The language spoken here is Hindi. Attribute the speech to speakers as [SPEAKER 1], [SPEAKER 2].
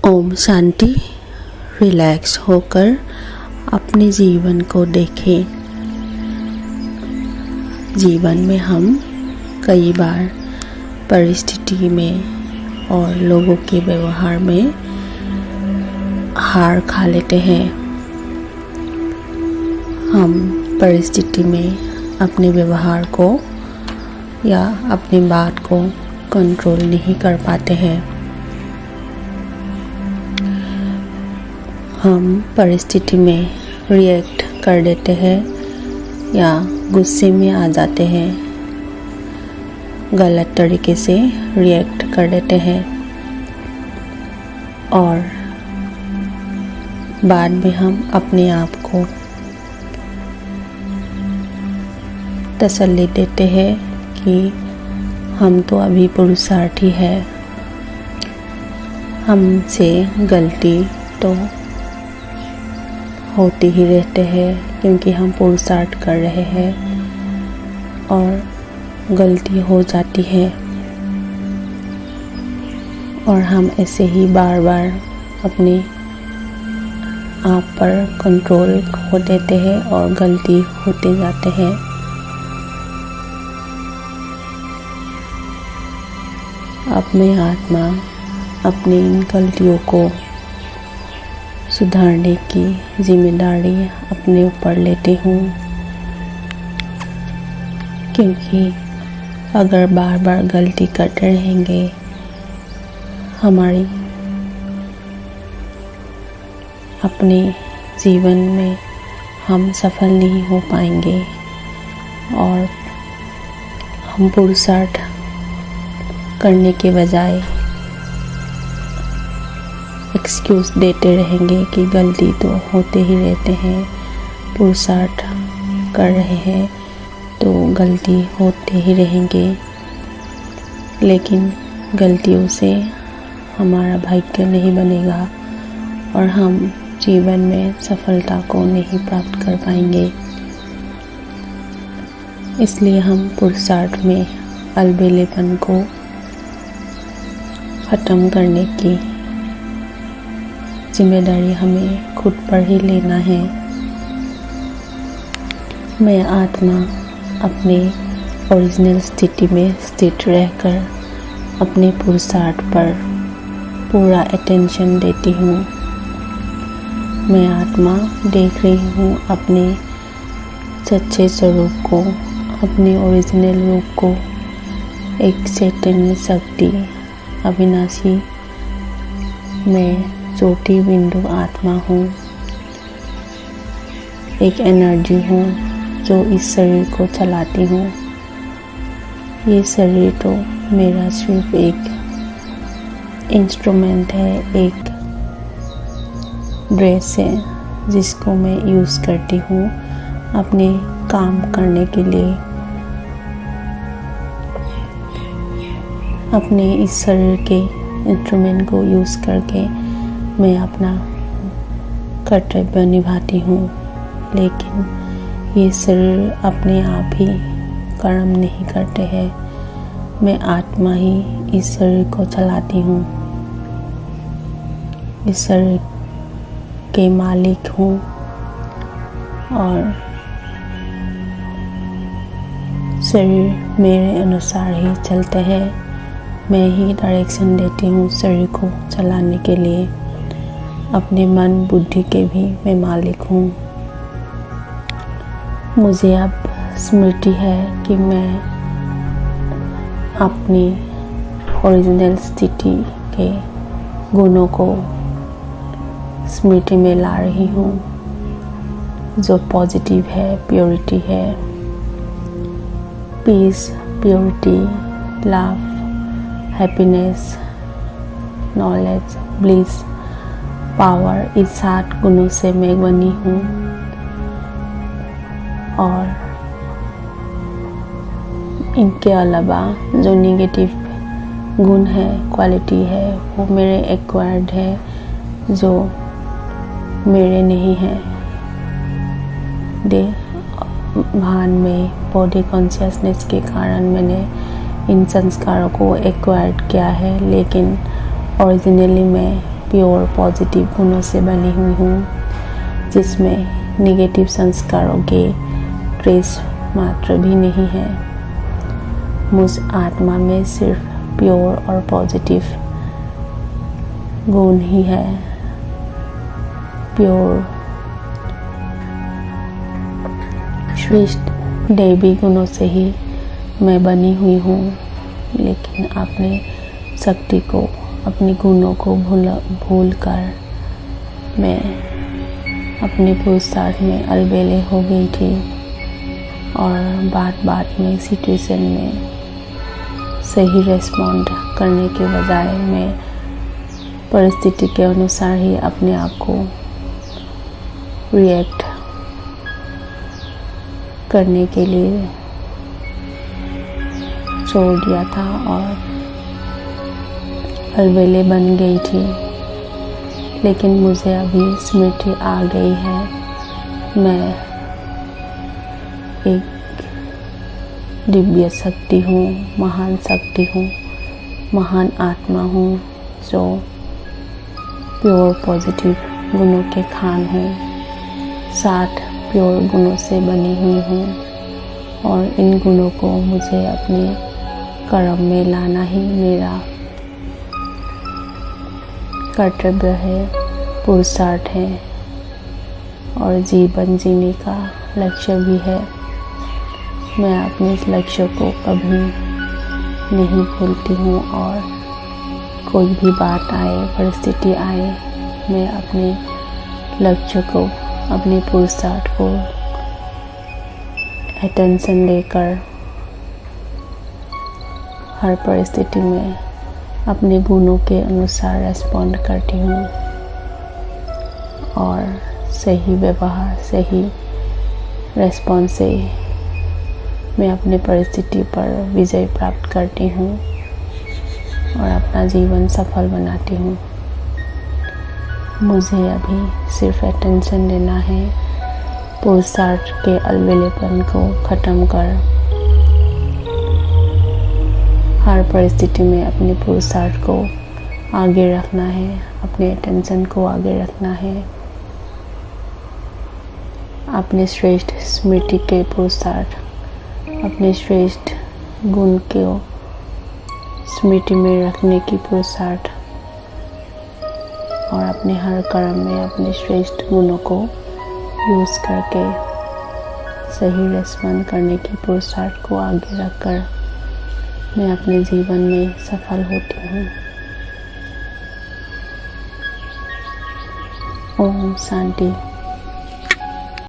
[SPEAKER 1] ओम शांति। रिलैक्स होकर अपने जीवन को देखें। जीवन में हम कई बार परिस्थिति में और लोगों के व्यवहार में हार खा लेते हैं। हम परिस्थिति में अपने व्यवहार को या अपनी बात को कंट्रोल नहीं कर पाते हैं। हम परिस्थिति में रिएक्ट कर देते हैं या गुस्से में आ जाते हैं, गलत तरीके से रिएक्ट कर देते हैं और बाद में हम अपने आप को तसल्ली देते हैं कि हम तो अभी पुरुषार्थी है, हमसे गलती तो होती ही रहते हैं क्योंकि हम पुरुषार्थ कर रहे हैं और गलती हो जाती है और हम ऐसे ही बार बार अपने आप पर कंट्रोल खो देते हैं और गलती होते जाते हैं। अब मैं आत्मा अपनी इन गलतियों को सुधारने की जिम्मेदारी अपने ऊपर लेती हूँ, क्योंकि अगर बार बार गलती करते रहेंगे हमारी अपने जीवन में हम सफल नहीं हो पाएंगे और हम पुरुषार्थ करने के बजाय एक्सक्यूज़ देते रहेंगे कि गलती तो होते ही रहते हैं, पुरुषार्थ कर रहे हैं तो गलती होते ही रहेंगे। लेकिन गलतियों से हमारा भाग्य नहीं बनेगा और हम जीवन में सफलता को नहीं प्राप्त कर पाएंगे। इसलिए हम पुरुषार्थ में अलबेलेपन को ख़त्म करने की जिम्मेदारी हमें खुद पर ही लेना है। मैं आत्मा अपने ओरिजिनल स्थिति में स्थित रहकर अपने पुरुषार्थ पर पूरा अटेंशन देती हूँ। मैं आत्मा देख रही हूँ अपने सच्चे स्वरूप को, अपने ओरिजिनल रूप को, एक चैतन्य शक्ति अविनाशी मैं ज्योति बिंदु आत्मा हूँ, एक एनर्जी हूँ जो इस शरीर को चलाती हूँ। ये शरीर तो मेरा सिर्फ एक इंस्ट्रूमेंट है, एक ड्रेस है जिसको मैं यूज़ करती हूँ अपने काम करने के लिए। अपने इस शरीर के इंस्ट्रूमेंट को यूज़ करके मैं अपना कर्तव्य निभाती हूँ, लेकिन ये शरीर अपने आप ही कर्म नहीं करते हैं। मैं आत्मा ही इस शरीर को चलाती हूँ, इस शरीर के मालिक हूँ और शरीर मेरे अनुसार ही चलते हैं। मैं ही डायरेक्शन देती हूँ शरीर को चलाने के लिए। अपने मन बुद्धि के भी मैं मालिक हूँ। मुझे अब स्मृति है कि मैं अपनी ओरिजिनल स्थिति के गुणों को स्मृति में ला रही हूँ, जो पॉजिटिव है, प्योरिटी है, peace, purity, love, happiness, knowledge, bliss, power, इस 7 गुणों से मैं बनी हूँ और इनके अलावा जो नेगेटिव गुण है, क्वालिटी है, वो मेरे एक्वायर्ड है, जो मेरे नहीं है। भान में बॉडी कॉन्शियसनेस के कारण मैंने इन संस्कारों को एक्वायर्ड किया है, लेकिन ओरिजिनली मैं प्योर पॉजिटिव गुणों से बनी हुई हूँ, जिसमें नेगेटिव संस्कारों के ट्रेस मात्र भी नहीं है। मुझ आत्मा में सिर्फ प्योर और पॉजिटिव गुण ही है। प्योर श्रेष्ठ दैवी गुणों से ही मैं बनी हुई हूँ, लेकिन अपने शक्ति को, अपने गुणों को भूल कर मैं अपने पुरुषार्थ में अलबेले हो गई थी और बात में सिचुएशन में सही रेस्पॉन्ड करने के बजाय मैं परिस्थिति के अनुसार ही अपने आप को रिएक्ट करने के लिए छोड़ दिया था और अलबेले बन गई थी। लेकिन मुझे अभी स्मृति आ गई है, मैं एक दिव्य शक्ति हूँ, महान शक्ति हूँ, महान आत्मा हूँ, जो प्योर पॉजिटिव गुणों के खान हूँ, 7 प्योर गुणों से बनी हुई हूँ और इन गुणों को मुझे अपने कर्म में लाना ही मेरा कर्तव्य है, पुरुषार्थ है और जीवन जीने का लक्ष्य भी है। मैं अपने इस लक्ष्य को कभी नहीं भूलती हूँ और कोई भी बात आए, परिस्थिति आए, मैं अपने लक्ष्य को, अपने पुरुषार्थ को अटेंशन लेकर हर परिस्थिति में अपने गुणों के अनुसार रेस्पॉन्ड करती हूँ और सही व्यवहार, सही रेस्पॉन्स से मैं अपने परिस्थिति पर विजय प्राप्त करती हूँ और अपना जीवन सफल बनाती हूँ। मुझे अभी सिर्फ अटेंशन देना है, पुरुषार्थ के अलबेलेपन को ख़त्म कर हर परिस्थिति में अपने पुरुषार्थ को आगे रखना है, अपने अटेंशन को आगे रखना है, अपने श्रेष्ठ स्मृति के पुरुषार्थ, अपने श्रेष्ठ गुण को स्मृति में रखने की पुरुषार्थ और अपने हर कर्म में अपने श्रेष्ठ गुणों को यूज़ करके सही रेस्पॉन्ड करने की पुरुषार्थ को आगे रखकर मैं अपने जीवन में सफल होती हूँ। ओम शांति।